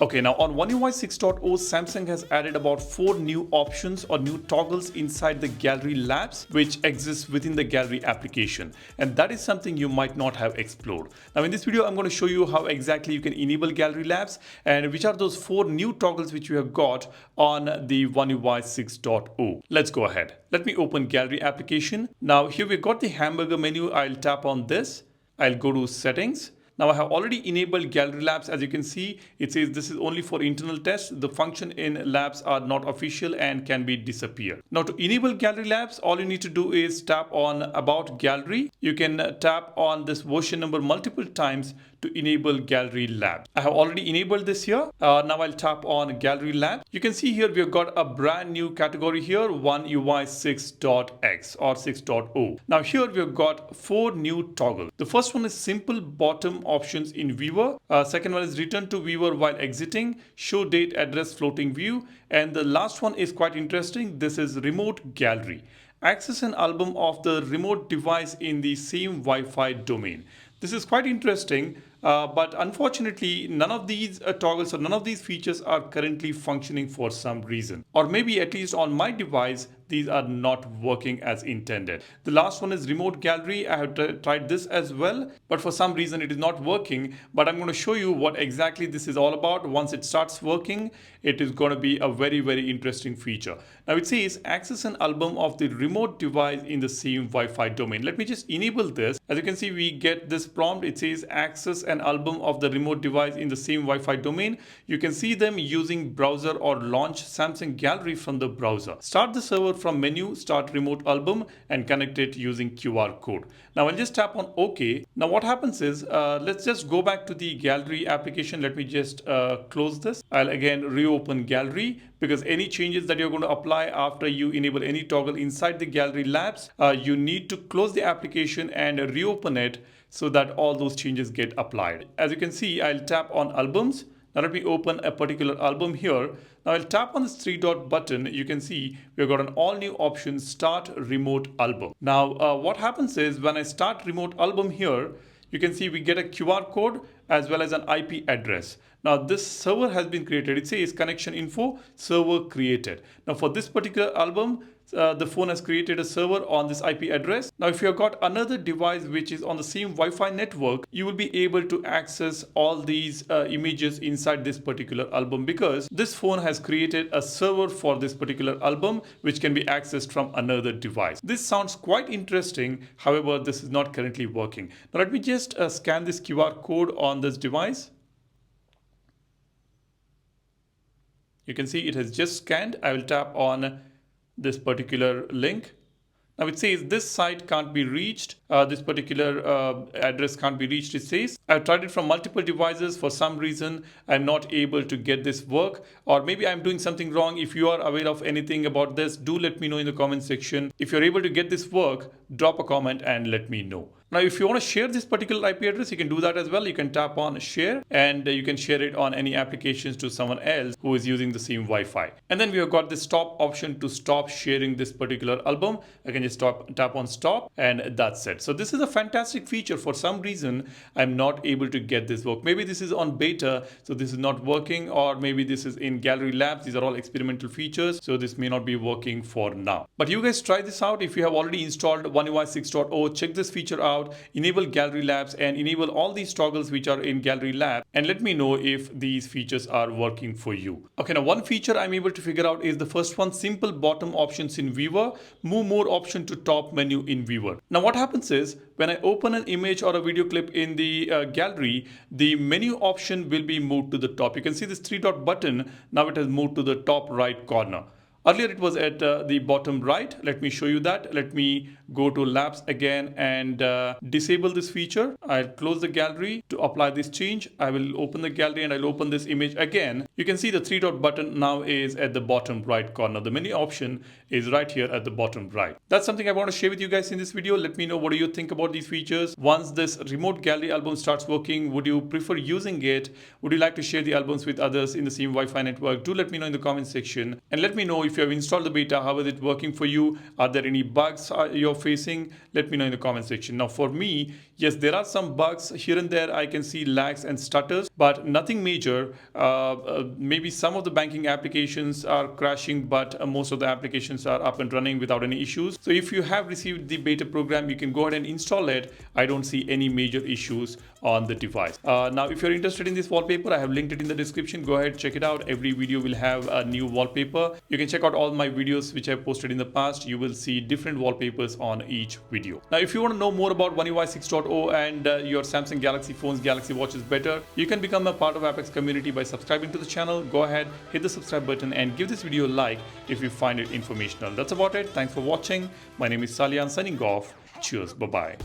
Okay, now on One UI 6.0, Samsung has added about 4 new options or new toggles inside the Gallery Labs, which exists within the Gallery application. And that is something you might not have explored. Now in this video, I'm going to show you how exactly you can enable Gallery Labs and which are those 4 new toggles which you have got on the One UI 6.0. Let's go ahead. Let me open Gallery application. Now here we've got the hamburger menu. I'll tap on this. I'll go to settings. Now I have already enabled Gallery Labs. As you can see, it says this is only for internal tests. The function in labs are not official and can be disappeared. Now to enable Gallery Labs, all you need to do is tap on About Gallery. You can tap on this version number multiple times to enable Gallery Labs. I have already enabled this here. Now I'll tap on Gallery Labs. You can see here we've got a brand new category here, One UI 6.x or 6.0. Now here we've got 4 new toggles. The first one is simple bottom options in viewer. Second one is return to viewer while exiting, show date address floating view, and the last one is quite interesting. This is remote gallery. Access an album of the remote device in the same Wi-Fi domain. This is quite interesting, but unfortunately none of these toggles or none of these features are currently functioning for some reason, or maybe at least on my device these are not working as intended. The last one is remote gallery. I have tried this as well, but for some reason it is not working. But I'm going to show you what exactly this is all about. Once it starts working, it is going to be a very interesting feature. Now it says access an album of the remote device in the same Wi-Fi domain. Let me just enable this. As you can see, we get this prompt. It says access an album of the remote device in the same Wi-Fi domain. You can see them using browser or launch Samsung Gallery from the browser. Start the server from menu, start remote album, and connect it using QR code. Now I'll just tap on OK. Now what happens is, let's just go back to the Gallery application. Let me just close this. I'll again reopen Gallery, because any changes that you're going to apply after you enable any toggle inside the Gallery Labs, you need to close the application and reopen it so that all those changes get applied. As you can see, I'll tap on albums. Now let me open a particular album here. Now I'll tap on this 3-dot button. You can see we've got an all new option, start remote album. Now what happens is when I start remote album here, you can see we get a QR code as well as an IP address. Now this server has been created. It says connection info server created. Now for this particular album, the phone has created a server on this IP address. Now if you've got another device which is on the same Wi-Fi network, you will be able to access all these images inside this particular album, because this phone has created a server for this particular album which can be accessed from another device. This sounds quite interesting. However, this is not currently working. Now let me just scan this QR code on this device. You can see it has just scanned. I will tap on this particular link. Now it says this site can't be reached. This particular address can't be reached, it says. I've tried it from multiple devices. For some reason, I'm not able to get this work, or maybe I'm doing something wrong. If you are aware of anything about this, do let me know in the comment section. If you're able to get this work, drop a comment and let me know. Now, if you want to share this particular IP address, you can do that as well. You can tap on share and you can share it on any applications to someone else who is using the same Wi-Fi. And then we have got the stop option to stop sharing this particular album. I can just tap on stop, and that's it. So this is a fantastic feature. For some reason, I'm not able to get this work. Maybe this is on beta, so this is not working, or maybe this is in Gallery Labs. These are all experimental features, so this may not be working for now. But you guys try this out. If you have already installed One UI 6.0, check this feature out. Enable Gallery Labs and enable all these toggles which are in Gallery Lab, and let me know if these features are working for you. Okay, now one feature I'm able to figure out is the first one, simple bottom options in viewer, move more option to top menu in viewer. Now what happens is when I open an image or a video clip in the gallery, the menu option will be moved to the top. You can see this 3-dot button. Now it has moved to the top right corner. Earlier it was at the bottom right. Let me show you that. Let me go to Labs again and disable this feature. I'll close the gallery. To apply this change, I will open the gallery and I'll open this image again. You can see the 3-dot button now is at the bottom right corner. The menu option is right here at the bottom right. That's something I want to share with you guys in this video. Let me know, what do you think about these features? Once this remote gallery album starts working, would you prefer using it? Would you like to share the albums with others in the same Wi-Fi network? Do let me know in the comment section, and let me know if if you have installed the beta, how is it working for you? Are there any bugs you're facing? Let me know in the comment section. Now for me, yes, there are some bugs here and there. I can see lags and stutters, but nothing major. Maybe some of the banking applications are crashing, but most of the applications are up and running without any issues. So if you have received the beta program, you can go ahead and install it. I don't see any major issues on the device. Now if you're interested in this wallpaper, I have linked it in the description. Go ahead, check it out. Every video will have a new wallpaper. You can check out all my videos which I've posted in the past. You will see different wallpapers on each video. Now if you want to know more about One UI 6.0 and your Samsung Galaxy phones, Galaxy watches better, you can become a part of Apex community by subscribing to the channel. Go ahead, hit the subscribe button and give this video a like if you find it informational. That's about it. Thanks for watching. My name is Salian signing off. Cheers. Bye-bye.